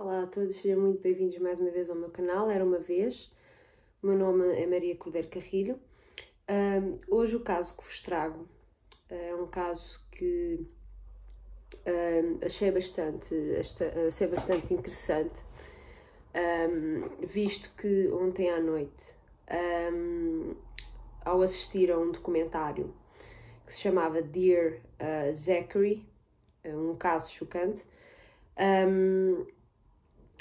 Olá a todos, sejam muito bem-vindos mais uma vez ao meu canal, Era Uma Vez. O meu nome é Maria Cordeiro Carrilho. Hoje o caso que vos trago é um caso que achei bastante interessante, visto que ontem à noite, ao assistir a um documentário que se chamava Dear Zachary, um caso chocante,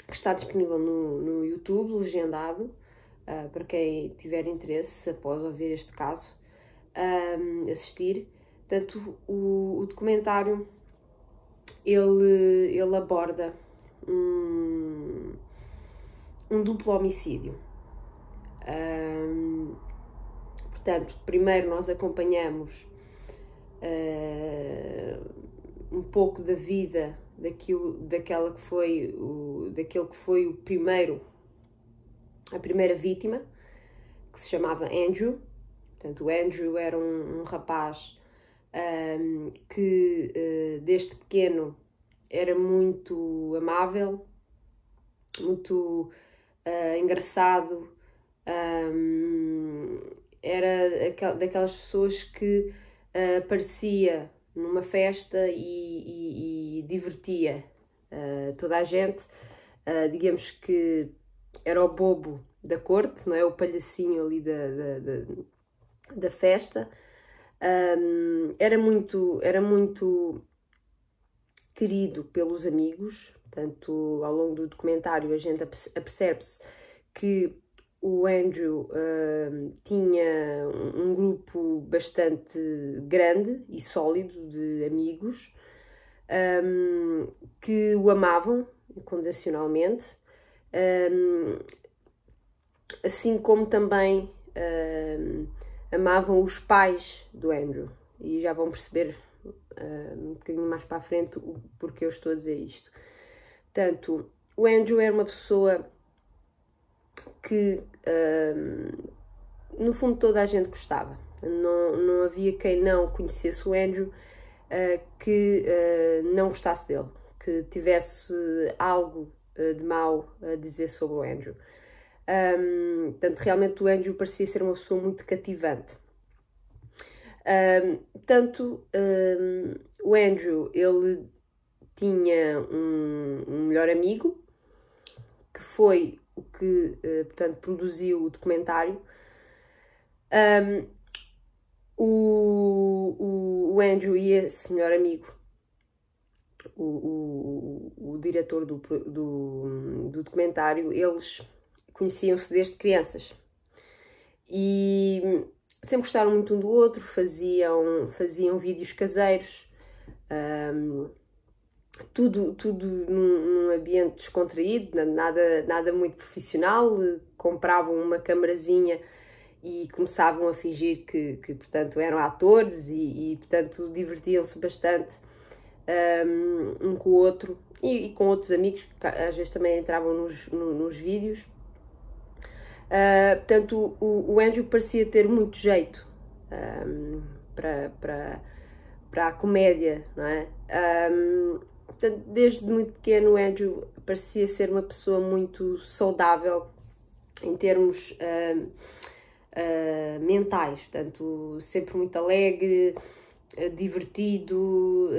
que está disponível no YouTube, legendado, para quem tiver interesse após ouvir este caso, assistir. Portanto, o documentário, ele aborda um duplo homicídio. Portanto, primeiro nós acompanhamos um pouco da vida daquele que foi a primeira vítima, que se chamava Andrew. Portanto, o Andrew era um rapaz que desde pequeno era muito amável, muito engraçado, era daquelas pessoas que aparecia numa festa e divertia toda a gente. Digamos que era o bobo da corte, não é? O palhacinho ali da festa. Era muito querido pelos amigos. Portanto, ao longo do documentário a gente apercebe-se que o Andrew tinha um grupo bastante grande e sólido de amigos que o amavam incondicionalmente, assim como também amavam os pais do Andrew. E já vão perceber um bocadinho mais para a frente o porquê eu estou a dizer isto. Portanto, o Andrew era uma pessoa que no fundo toda a gente gostava. Não havia quem não conhecesse o Andrew que não gostasse dele, que tivesse algo de mau a dizer sobre o Andrew. Portanto, realmente o Andrew parecia ser uma pessoa muito cativante. O Andrew, ele tinha um melhor amigo, que foi o que, portanto, produziu o documentário. O Andrew e esse melhor amigo, o diretor do documentário, eles conheciam-se desde crianças e sempre gostaram muito um do outro, faziam vídeos caseiros, tudo num ambiente descontraído, nada muito profissional. Compravam uma camarazinha e começavam a fingir que portanto, eram atores e portanto, divertiam-se bastante um com o outro e com outros amigos, que às vezes também entravam nos vídeos. Portanto, o Andrew parecia ter muito jeito para a comédia, não é? Portanto, desde muito pequeno, o Andrew parecia ser uma pessoa muito saudável em termos mentais, portanto, sempre muito alegre, divertido,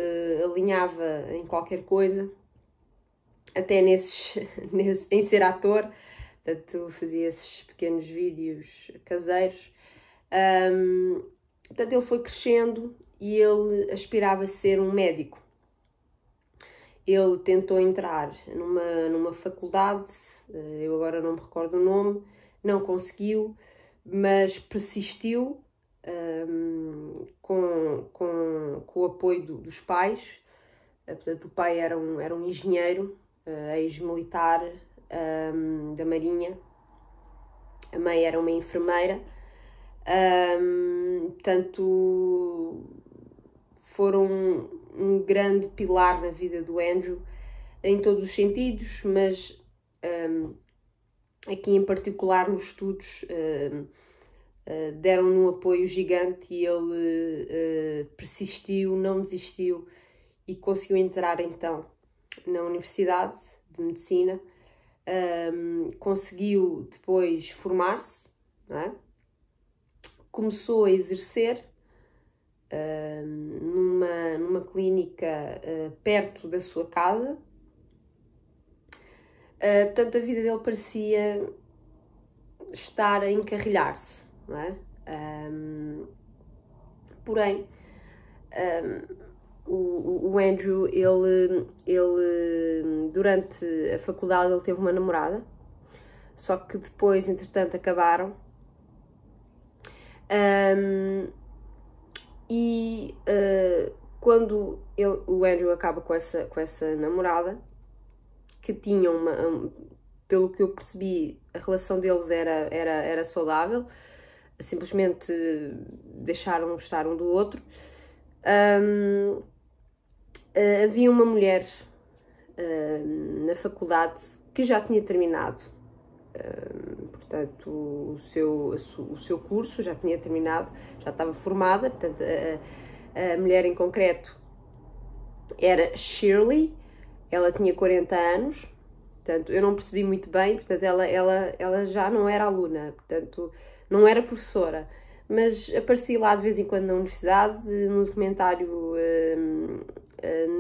alinhava em qualquer coisa, até em ser ator. Portanto, fazia esses pequenos vídeos caseiros. Portanto, ele foi crescendo e ele aspirava a ser um médico. Ele tentou entrar numa faculdade, eu agora não me recordo o nome, não conseguiu, mas persistiu com o apoio dos pais. Portanto, o pai era um engenheiro, ex-militar da Marinha. A mãe era uma enfermeira. Portanto, foram um grande pilar na vida do Andrew em todos os sentidos, mas aqui em particular nos estudos deram-lhe um apoio gigante e ele persistiu, não desistiu e conseguiu entrar então na Universidade de medicina, conseguiu depois formar-se, não é? Começou a exercer numa clínica perto da sua casa. Portanto, a vida dele parecia estar a encarrilhar-se, não é? Porém, o Andrew, ele durante a faculdade ele teve uma namorada, só que depois, entretanto, acabaram. Quando o Andrew acaba com essa namorada, que tinham pelo que eu percebi, a relação deles era saudável, simplesmente deixaram estar um do outro. Havia uma mulher na faculdade que já tinha terminado, portanto, o seu curso já tinha terminado, já estava formada. Portanto, a mulher em concreto era Shirley, ela tinha 40 anos, portanto, eu não percebi muito bem, portanto, ela já não era aluna, portanto, não era professora, mas aparecia lá de vez em quando na universidade. No documentário,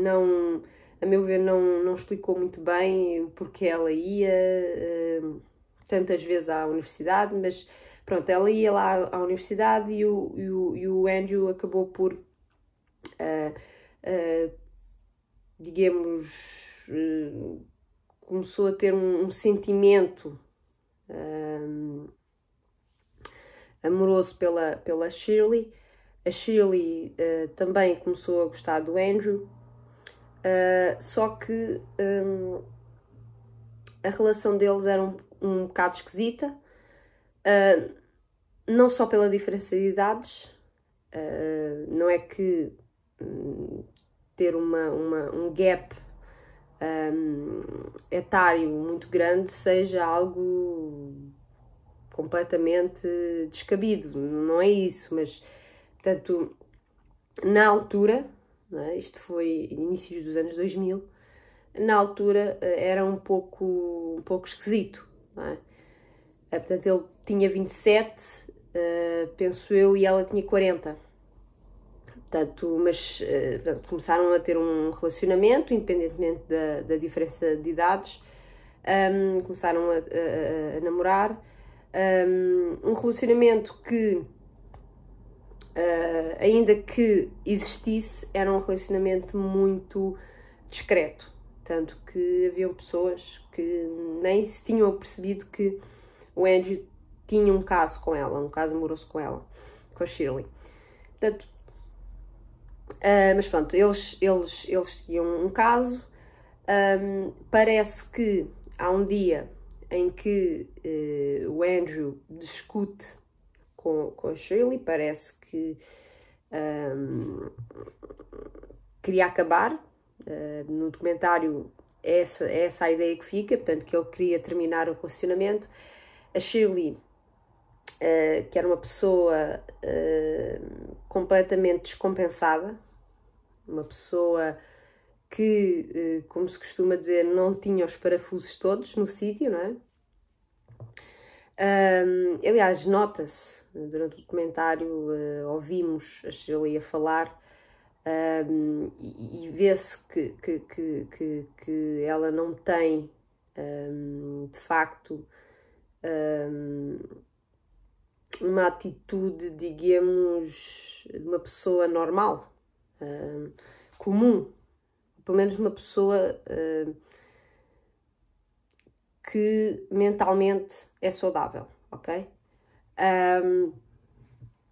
não, a meu ver, não explicou muito bem o porquê ela ia tantas vezes à universidade, mas pronto, ela ia lá à universidade e o Andrew acabou por, digamos, começou a ter um sentimento amoroso pela Shirley. A Shirley também começou a gostar do Andrew, só que a relação deles era um bocado esquisita, não só pela diferença de idades, não é que ter um gap etário muito grande seja algo completamente descabido, não é isso, mas, portanto, na altura, não é? Isto foi inícios dos anos 2000, na altura era um pouco esquisito, não é? Portanto, ele tinha 27, penso eu, e ela tinha 40. Portanto, mas portanto, começaram a ter um relacionamento, independentemente da diferença de idades. Começaram a namorar. Um relacionamento que, ainda que existisse, era um relacionamento muito discreto. Tanto que haviam pessoas que nem se tinham percebido que o Andrew tinha um caso com ela, um caso amoroso com ela, com a Shirley. Portanto, mas pronto, eles tinham um caso. Parece que há um dia em que o Andrew discute com a Shirley, parece que queria acabar. No documentário é essa a ideia que fica, portanto, que ele queria terminar o relacionamento. A Shirley, que era uma pessoa completamente descompensada, uma pessoa que, como se costuma dizer, não tinha os parafusos todos no sítio, não é? Aliás, nota-se, durante o documentário, ouvimos a Shirley a falar, e vê-se que ela não tem, de facto, uma atitude, digamos, de uma pessoa normal, comum, pelo menos uma pessoa que mentalmente é saudável, ok?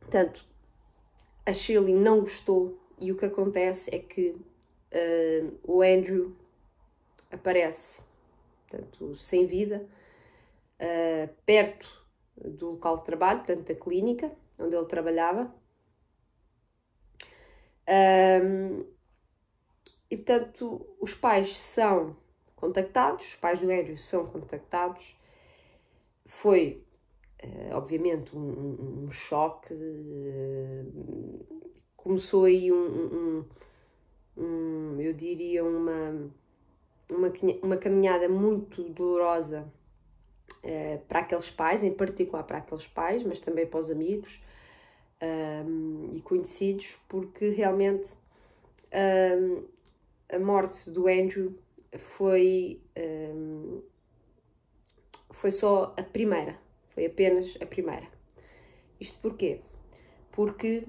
Portanto, a Shirley não gostou, e o que acontece é que o Andrew aparece, portanto, sem vida, perto do local de trabalho, portanto, da clínica onde ele trabalhava. E, portanto, os pais são contactados, os pais do Andrew são contactados. Foi, obviamente, um choque. Começou aí eu diria, uma caminhada muito dolorosa para aqueles pais, em particular para aqueles pais, mas também para os amigos e conhecidos, porque realmente a morte do Andrew foi só a primeira, foi apenas a primeira. Isto porquê? Porque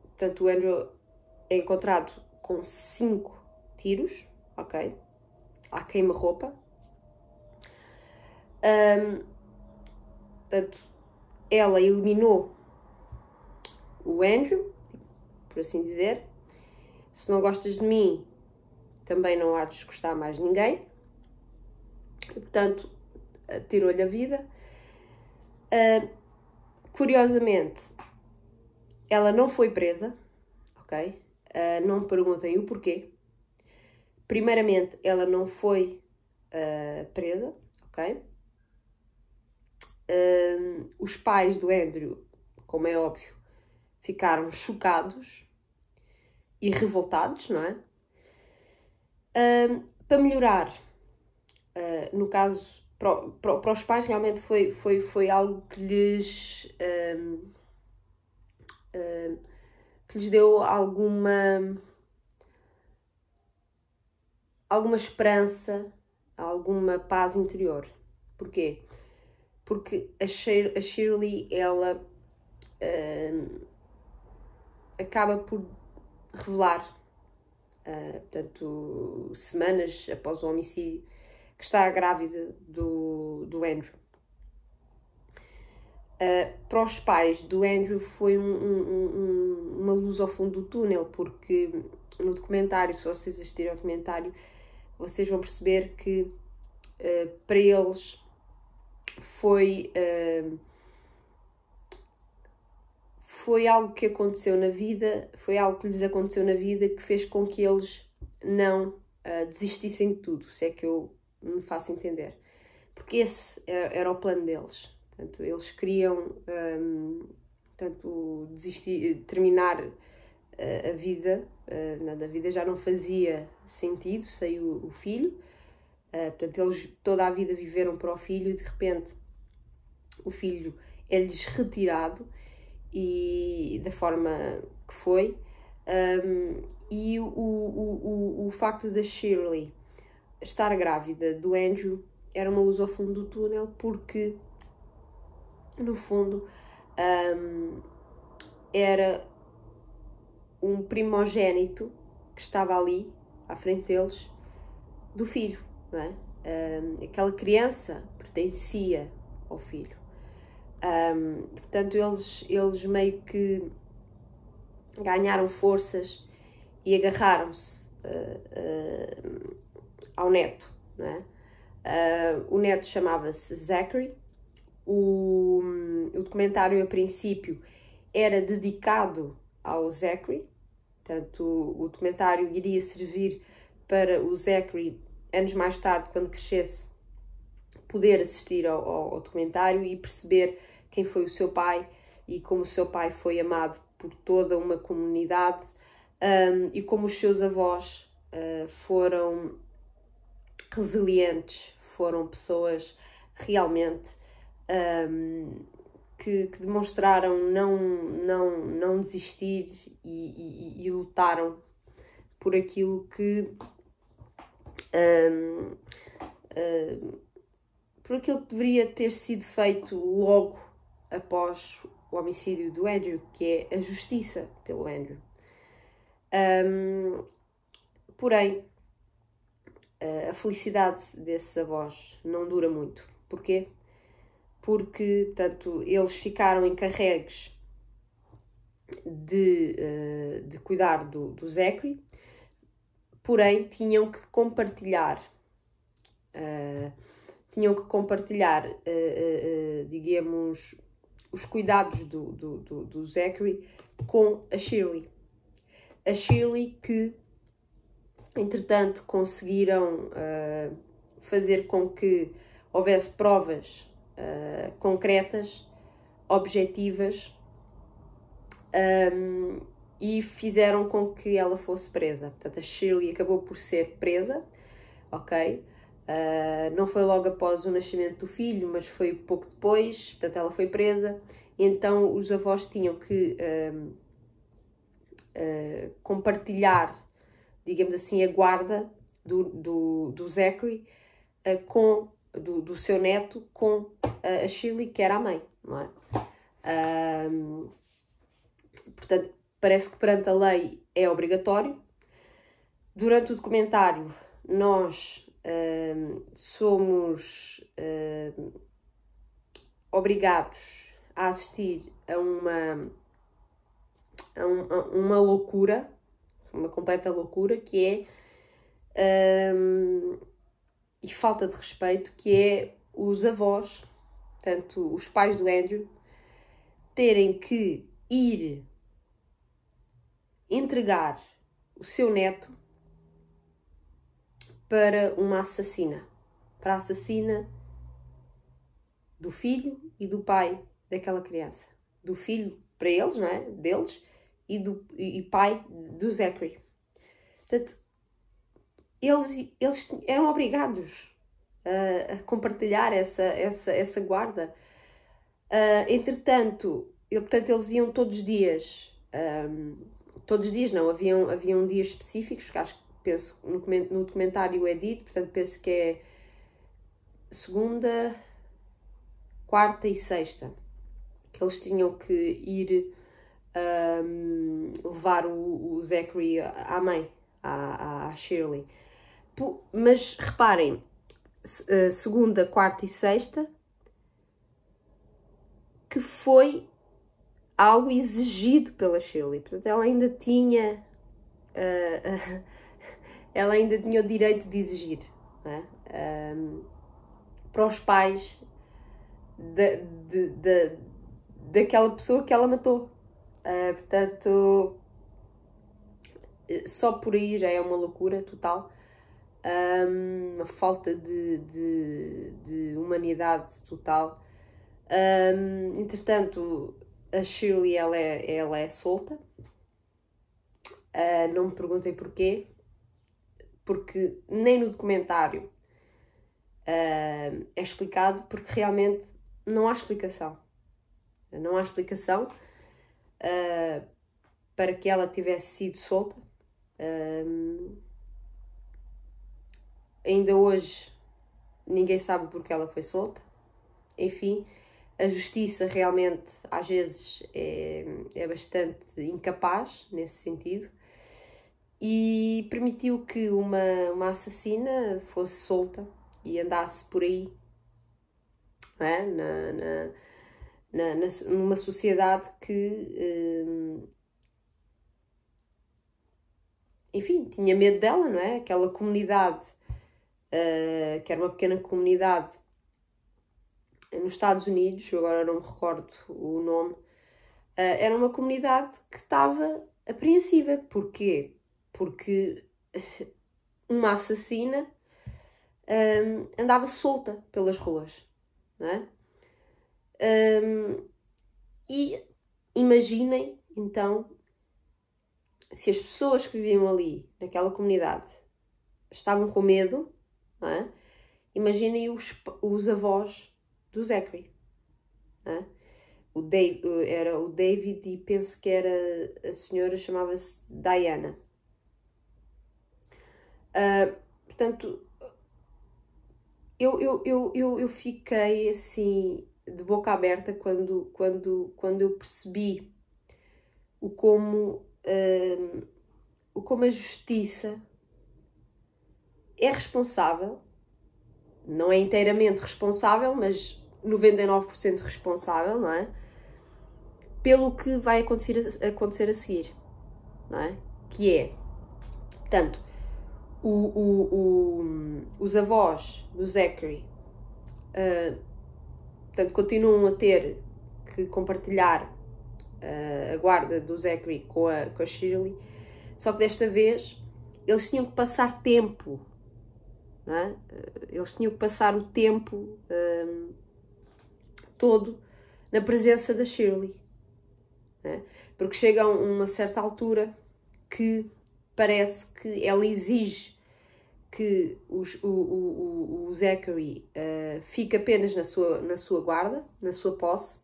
portanto, o Andrew é encontrado com 5 tiros, ok? À queima-roupa. Portanto, ela eliminou o Andrew, por assim dizer. Se não gostas de mim, também não há de desgostar mais ninguém. E, portanto, tirou-lhe a vida. Curiosamente, ela não foi presa, ok? Não me perguntem o porquê. Primeiramente, ela não foi presa, ok? Os pais do Andrew, como é óbvio, ficaram chocados e revoltados, não é? Para melhorar, no caso, para os pais realmente foi algo que lhes deu alguma esperança, alguma paz interior. Porquê? Porque a Shirley, ela acaba por revelar, portanto, semanas após o homicídio, que está grávida do Andrew. Para os pais do Andrew foi uma luz ao fundo do túnel, porque no documentário, se vocês assistirem ao documentário, vocês vão perceber que para eles foi algo que aconteceu na vida, foi algo que lhes aconteceu na vida que fez com que eles não desistissem de tudo, se é que eu me faço entender. Porque esse era o plano deles. Portanto, eles queriam terminar a vida. A vida já não fazia sentido, saiu o filho. Portanto, eles toda a vida viveram para o filho e de repente o filho é-lhes retirado e da forma que foi. E o facto da Shirley estar grávida do Andrew era uma luz ao fundo do túnel, porque no fundo era um primogênito que estava ali à frente deles do filho, não é? Aquela criança pertencia ao filho. Portanto, eles meio que ganharam forças e agarraram-se ao neto, não é? O neto chamava-se Zachary. O documentário, a princípio, era dedicado ao Zachary. Portanto, o documentário iria servir para o Zachary, anos mais tarde, quando crescesse, poder assistir ao documentário e perceber quem foi o seu pai e como o seu pai foi amado por toda uma comunidade, e como os seus avós foram resilientes, foram pessoas realmente que demonstraram não desistir e lutaram por aquilo que deveria ter sido feito logo após o homicídio do Andrew, que é a justiça pelo Andrew. Porém, a felicidade desses avós não dura muito. Porquê? Porque, portanto, eles ficaram encarregues de cuidar do Zachary, porém tinham que compartilhar, digamos, os cuidados do Zachary com a Shirley. A Shirley que, entretanto, conseguiram fazer com que houvesse provas concretas, objetivas, e fizeram com que ela fosse presa. Portanto, a Shirley acabou por ser presa, ok? Não foi logo após o nascimento do filho, mas foi pouco depois, portanto ela foi presa. Então os avós tinham que compartilhar, digamos assim, a guarda do Zachary do seu neto com a Shirley, que era a mãe, não é? Portanto, parece que perante a lei é obrigatório. Durante o documentário, nós somos obrigados a assistir a uma loucura, uma completa loucura, que é, e falta de respeito, que é os avós, portanto, os pais do Andrew, terem que ir entregar o seu neto para uma assassina, para a assassina do filho e do pai daquela criança. Do filho para eles, não é? Deles, e pai do Zachary. Portanto, eles eram obrigados a compartilhar essa guarda. Entretanto, eles iam todos os dias. Todos os dias não, haviam dias específicos, que penso no documentário é dito, portanto penso que é segunda, quarta e sexta, que eles tinham que ir levar o Zachary à mãe, à Shirley. Mas reparem, segunda, quarta e sexta, que foi algo exigido pela Shirley. Portanto, ela ainda tinha o direito de exigir, não é? Para os pais daquela pessoa que ela matou. Portanto, só por aí já é uma loucura total. Uma falta de humanidade total. Entretanto, a Shirley ela é solta. Não me perguntem porquê, porque nem no documentário é explicado, porque realmente não há explicação. Não há explicação para que ela tivesse sido solta. Ainda hoje ninguém sabe porque ela foi solta. Enfim, a justiça realmente às vezes é bastante incapaz nesse sentido, e permitiu que uma assassina fosse solta e andasse por aí, não é? Numa sociedade que, enfim, tinha medo dela, não é? Aquela comunidade, que era uma pequena comunidade nos Estados Unidos, agora não me recordo o nome, era uma comunidade que estava apreensiva. Porquê? Porque uma assassina andava solta pelas ruas, não é? E imaginem, então, se as pessoas que viviam ali, naquela comunidade, estavam com medo, não é? Imaginem os avós do Zachary, não é? Era o David e penso que era a senhora, chamava-se Diana. Portanto, eu fiquei assim de boca aberta quando eu percebi como a justiça é responsável, não é inteiramente responsável, mas 99% responsável, não é? Pelo que vai acontecer a seguir, não é? Que é, portanto, os avós do Zachary portanto, continuam a ter que compartilhar a guarda do Zachary com a Shirley, só que desta vez eles tinham que passar tempo, não é? Eles tinham que passar o tempo todo na presença da Shirley, né? Porque chega a uma certa altura que parece que ela exige que o Zachary fique apenas na sua guarda, na sua posse.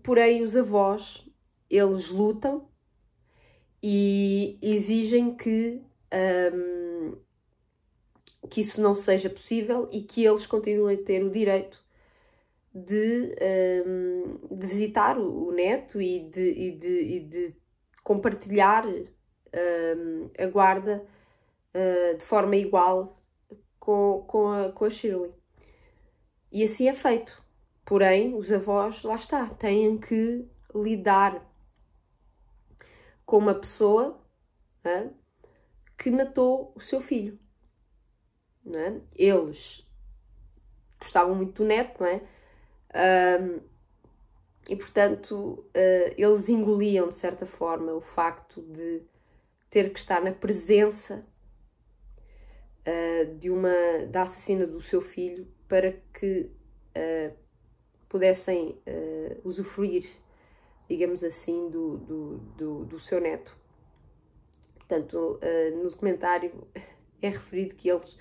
Porém, os avós, eles lutam e exigem que isso não seja possível e que eles continuem a ter o direito de visitar o neto e de compartilhar a guarda de forma igual com a Shirley. E assim é feito. Porém, os avós, lá está, têm que lidar com uma pessoa, né, que matou o seu filho. Né? Eles gostavam muito do neto, não é? E, portanto, eles engoliam, de certa forma, o facto de ter que estar na presença da assassina do seu filho para que pudessem usufruir, digamos assim, do seu neto. Portanto, no documentário é referido que eles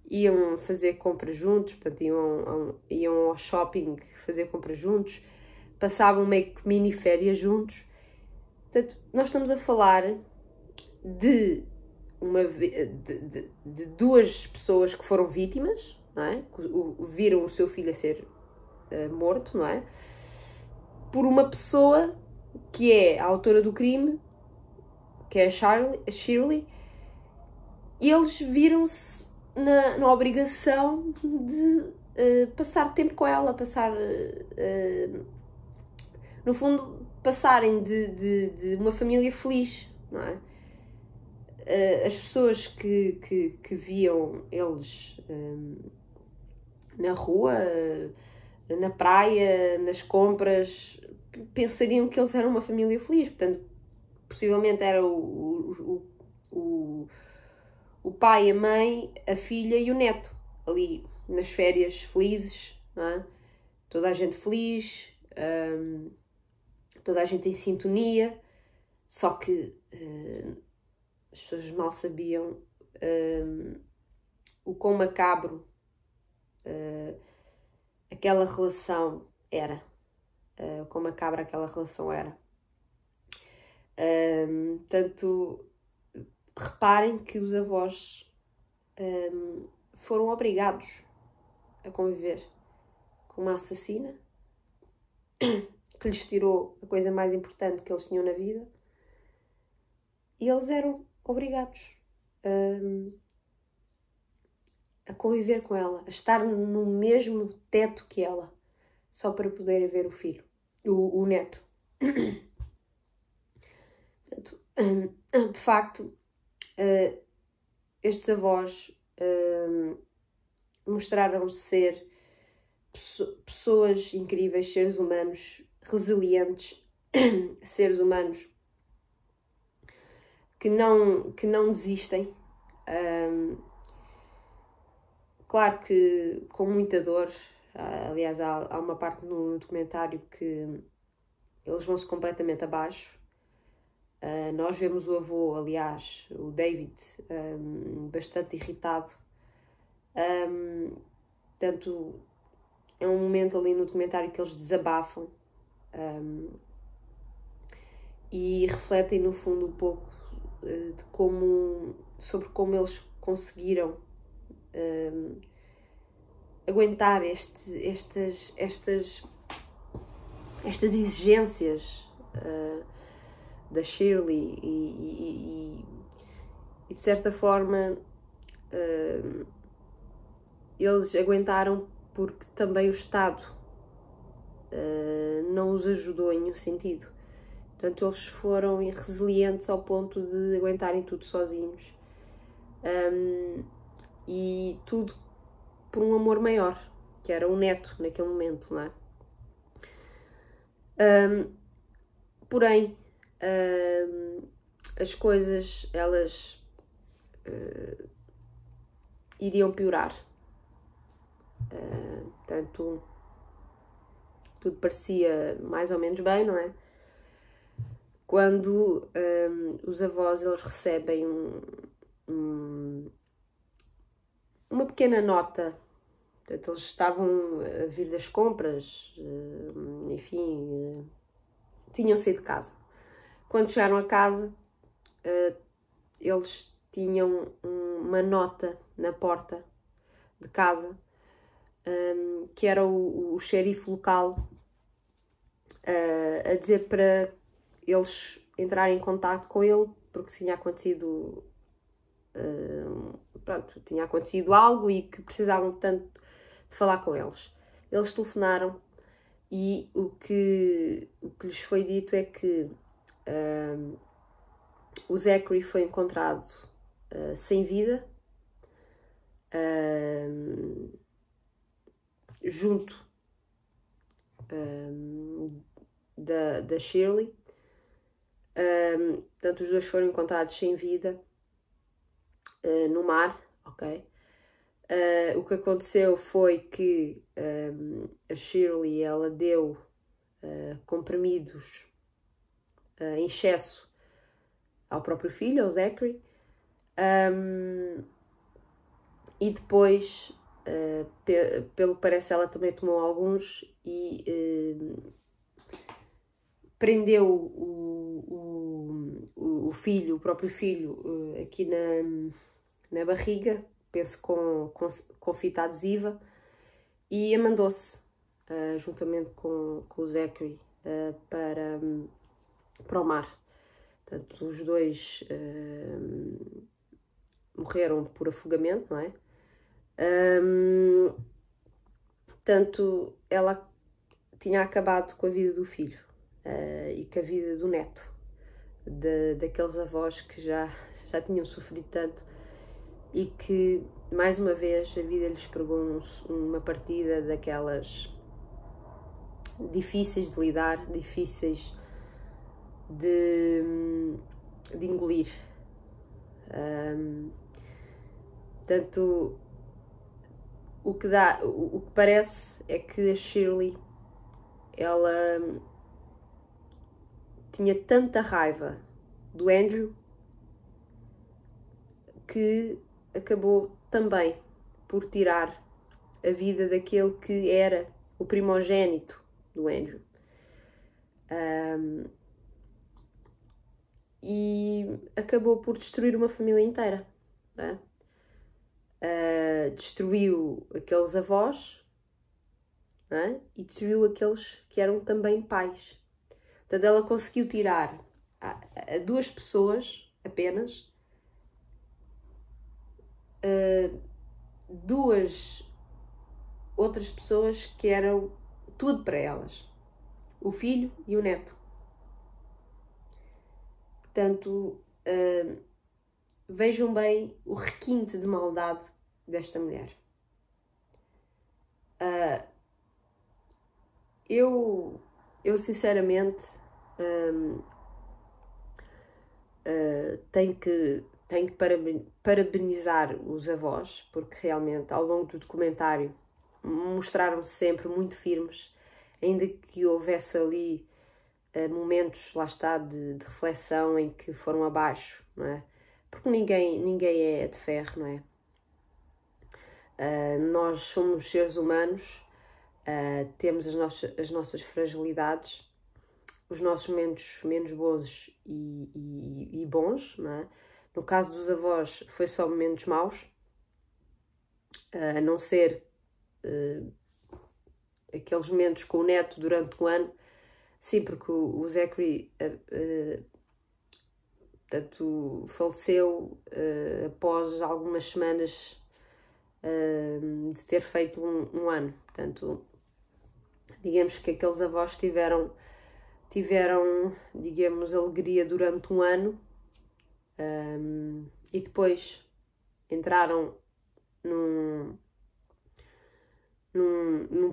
iam fazer compras juntos, portanto, iam ao shopping fazer compras juntos, passavam meio que mini férias juntos. Portanto, nós estamos a falar de duas pessoas que foram vítimas, não é? Viram o seu filho a ser morto, não é? Por uma pessoa que é a autora do crime, que é a Shirley, e eles viram-se na obrigação de passar tempo com ela, no fundo, passarem de uma família feliz, não é? As pessoas que viam eles na rua, na praia, nas compras, pensariam que eles eram uma família feliz. Portanto, possivelmente era o pai, a mãe, a filha e o neto, ali nas férias felizes, não é? Toda a gente feliz, toda a gente em sintonia, só que as pessoas mal sabiam o quão macabro aquela relação era. O quão macabra aquela relação era. Portanto, reparem que os avós foram obrigados a conviver com uma assassina que lhes tirou a coisa mais importante que eles tinham na vida, e eles eram obrigados a conviver com ela, a estar no mesmo teto que ela, só para poderem ver o filho, o neto. Portanto, de facto, estes avós mostraram-se ser pessoas incríveis, seres humanos resilientes, seres humanos que não desistem. Claro que com muita dor. Aliás, há uma parte no documentário que eles vão-se completamente abaixo. Nós vemos o avô, aliás, o David, bastante irritado. Portanto, é um momento ali no documentário que eles desabafam e refletem, no fundo, um pouco sobre como eles conseguiram aguentar estas exigências da Shirley e de certa forma eles aguentaram porque também o Estado não os ajudou em nenhum sentido. Portanto, eles foram resilientes ao ponto de aguentarem tudo sozinhos. E tudo por um amor maior, que era o neto naquele momento, não é? Porém, as coisas, elas iriam piorar. Portanto, tudo parecia mais ou menos bem, não é? Quando os avós eles recebem uma pequena nota. Portanto, eles estavam a vir das compras, enfim, tinham saído de casa. Quando chegaram a casa, eles tinham uma nota na porta de casa, que era o xerife local, a dizer para eles entrarem em contato com ele, porque tinha acontecido, tinha acontecido algo e que precisavam tanto de falar com eles. Eles telefonaram e o que lhes foi dito é que o Zachary foi encontrado sem vida, junto da Shirley. Portanto, os dois foram encontrados sem vida no mar, ok? O que aconteceu foi que a Shirley ela deu comprimidos em excesso ao próprio filho, ao Zachary, e depois, pelo que parece, ela também tomou alguns e prendeu o filho, o próprio filho, aqui na barriga, penso com fita adesiva, e a mandou-se, juntamente com o Zachary, para o mar. Portanto, os dois morreram por afogamento, não é? Portanto, ela tinha acabado com a vida do filho e com a vida do neto, daqueles avós que já tinham sofrido tanto e que, mais uma vez, a vida lhes pregou uma partida daquelas difíceis de lidar, difíceis de engolir. Portanto, o que parece é que a Shirley ela tinha tanta raiva do Andrew que acabou também por tirar a vida daquele que era o primogênito do Andrew. E acabou por destruir uma família inteira, né? Destruiu aqueles avós, né? E destruiu aqueles que eram também pais. Portanto, ela conseguiu tirar a duas pessoas apenas, duas outras pessoas que eram tudo para elas, o filho e o neto. Portanto, vejam bem o requinte de maldade desta mulher. Eu sinceramente tenho que parabenizar os avós, porque realmente ao longo do documentário mostraram-se sempre muito firmes, ainda que houvesse ali momentos, lá está, de reflexão em que foram abaixo, não é? Porque ninguém é de ferro, não é? Nós somos seres humanos, temos as nossas fragilidades, os nossos momentos menos bons e bons, não é? No caso dos avós foi só momentos maus, a não ser aqueles momentos com o neto durante um ano. Sim, porque o Zachary portanto, faleceu após algumas semanas de ter feito um ano. Portanto, digamos que aqueles avós tiveram, digamos, alegria durante um ano e depois entraram num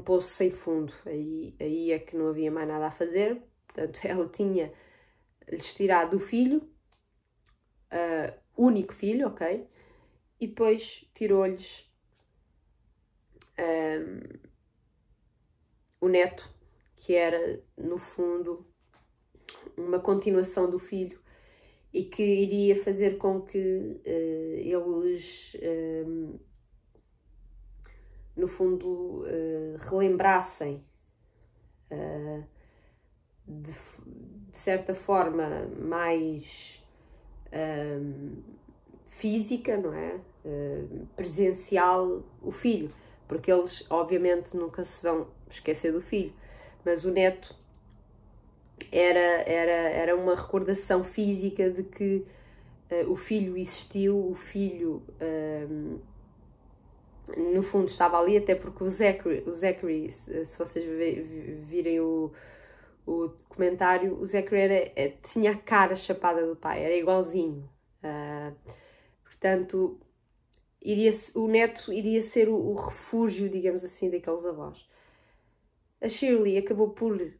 poço sem fundo. Aí é que não havia mais nada a fazer. Portanto, ela tinha-lhes tirado o filho, único filho, ok? E depois tirou-lhes o neto, que era, no fundo, uma continuação do filho e que iria fazer com que eles, no fundo, relembrassem de certa forma mais física, não é? Presencial, o filho, porque eles obviamente nunca se vão esquecer do filho, mas o neto era uma recordação física de que o filho existiu, o filho no fundo estava ali, até porque o Zachary, se vocês virem o documentário, o Zachary tinha a cara chapada do pai, era igualzinho. Portanto, o neto iria ser o refúgio, digamos assim, daqueles avós. A Shirley acabou por lhes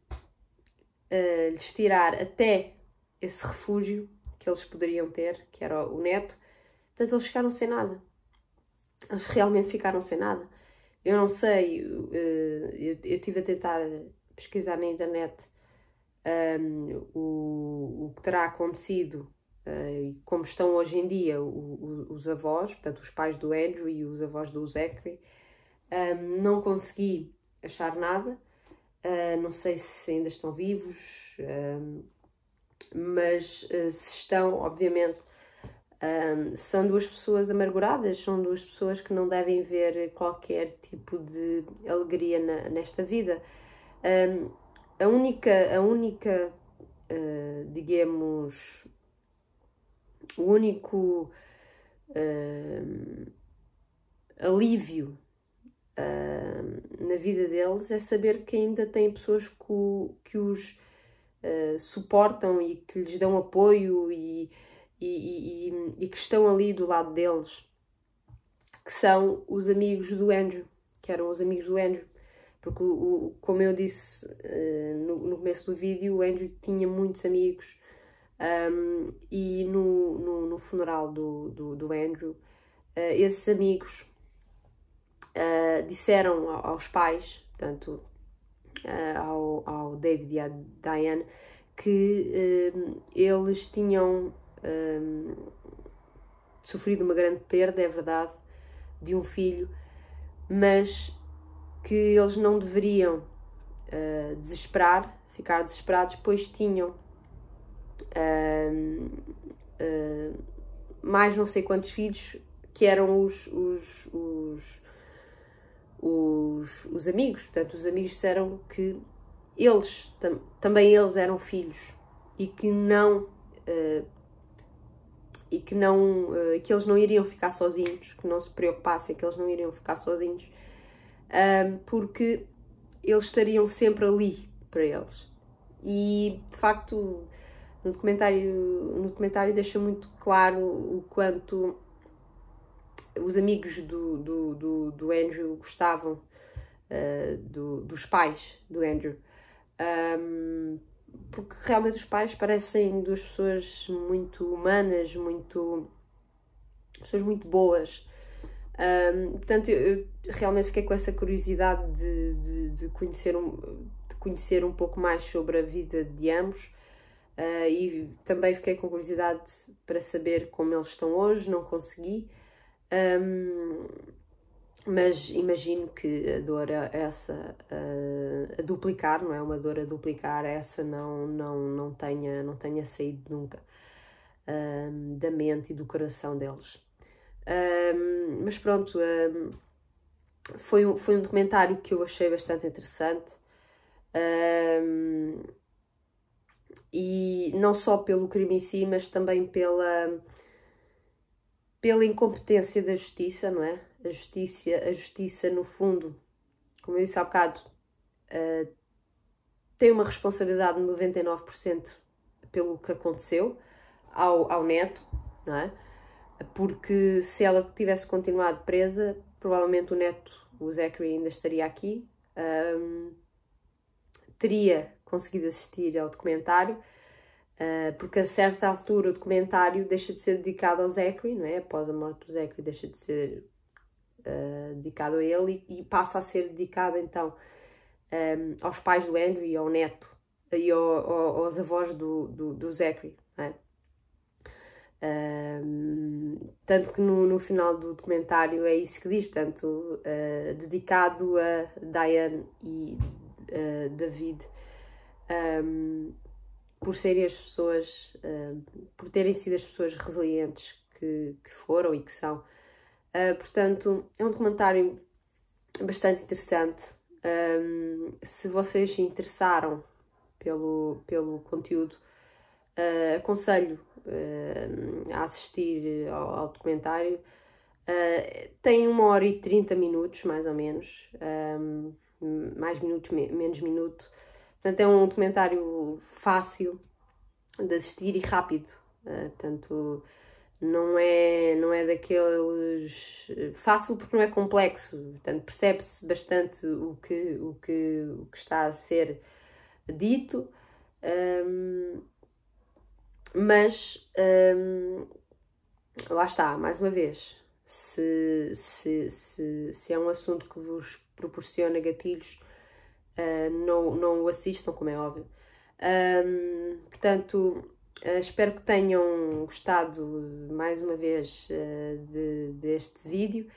tirar até esse refúgio que eles poderiam ter, que era o neto. Portanto, eles ficaram sem nada. Eles realmente ficaram sem nada. Eu não sei, eu estive a tentar pesquisar na internet o que terá acontecido e como estão hoje em dia os avós, portanto os pais do Andrew e os avós do Zachary. Não consegui achar nada, não sei se ainda estão vivos, mas se estão, obviamente, são duas pessoas amarguradas, são duas pessoas que não devem ver qualquer tipo de alegria nesta vida. A única digamos, o único alívio na vida deles é saber que ainda têm pessoas que os suportam e que lhes dão apoio e que estão ali do lado deles, que são os amigos do Andrew, que eram os amigos do Andrew. Porque, como eu disse no começo do vídeo, o Andrew tinha muitos amigos e no funeral do Andrew, esses amigos disseram aos pais, portanto, ao David e à Diane, que eles tinham sofrido uma grande perda, é verdade, de um filho, mas que eles não deveriam ficar desesperados, pois tinham mais não sei quantos filhos que eram os amigos. Portanto, os amigos disseram que também eles eram filhos e que que eles não iriam ficar sozinhos, que não se preocupassem, que eles não iriam ficar sozinhos, porque eles estariam sempre ali para eles. E, de facto, no documentário deixa muito claro o quanto os amigos do Andrew gostavam dos pais do Andrew. Porque realmente os pais parecem duas pessoas muito humanas, pessoas muito boas. Portanto, eu realmente fiquei com essa curiosidade de conhecer um pouco mais sobre a vida de ambos. E também fiquei com curiosidade para saber como eles estão hoje. Não consegui, mas imagino que a dor essa a duplicar, não é? Uma dor a duplicar, essa não tenha saído nunca da mente e do coração deles. Mas pronto, foi um documentário que eu achei bastante interessante. E não só pelo crime em si, mas também pela incompetência da justiça, não é? A justiça, no fundo, como eu disse há bocado, tem uma responsabilidade de 99% pelo que aconteceu ao neto, não é? Porque se ela tivesse continuado presa, provavelmente o neto, o Zachary, ainda estaria aqui, teria conseguido assistir ao documentário, porque a certa altura o documentário deixa de ser dedicado ao Zachary, não é? Após a morte do Zachary deixa de ser dedicado a ele e passa a ser dedicado então aos pais do Andrew e ao neto e aos avós do Zachary, não é? Tanto que no final do documentário é isso que diz, portanto, dedicado a Diane e David, por serem as pessoas, por terem sido as pessoas resilientes que foram e que são. Portanto, é um documentário bastante interessante. Se vocês se interessaram pelo conteúdo, aconselho a assistir ao documentário. Tem 1h30, mais ou menos, mais minutos, menos minuto. Portanto, é um documentário fácil de assistir e rápido. Portanto, não é daqueles... Fácil porque não é complexo. Portanto, percebe-se bastante o que está a ser dito. Mas lá está, mais uma vez, se é um assunto que vos proporciona gatilhos, não o assistam, como é óbvio. Portanto, espero que tenham gostado mais uma vez deste vídeo.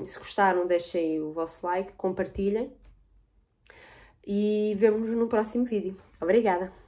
Se gostaram, deixem o vosso like, compartilhem e vemo-nos no próximo vídeo. Obrigada!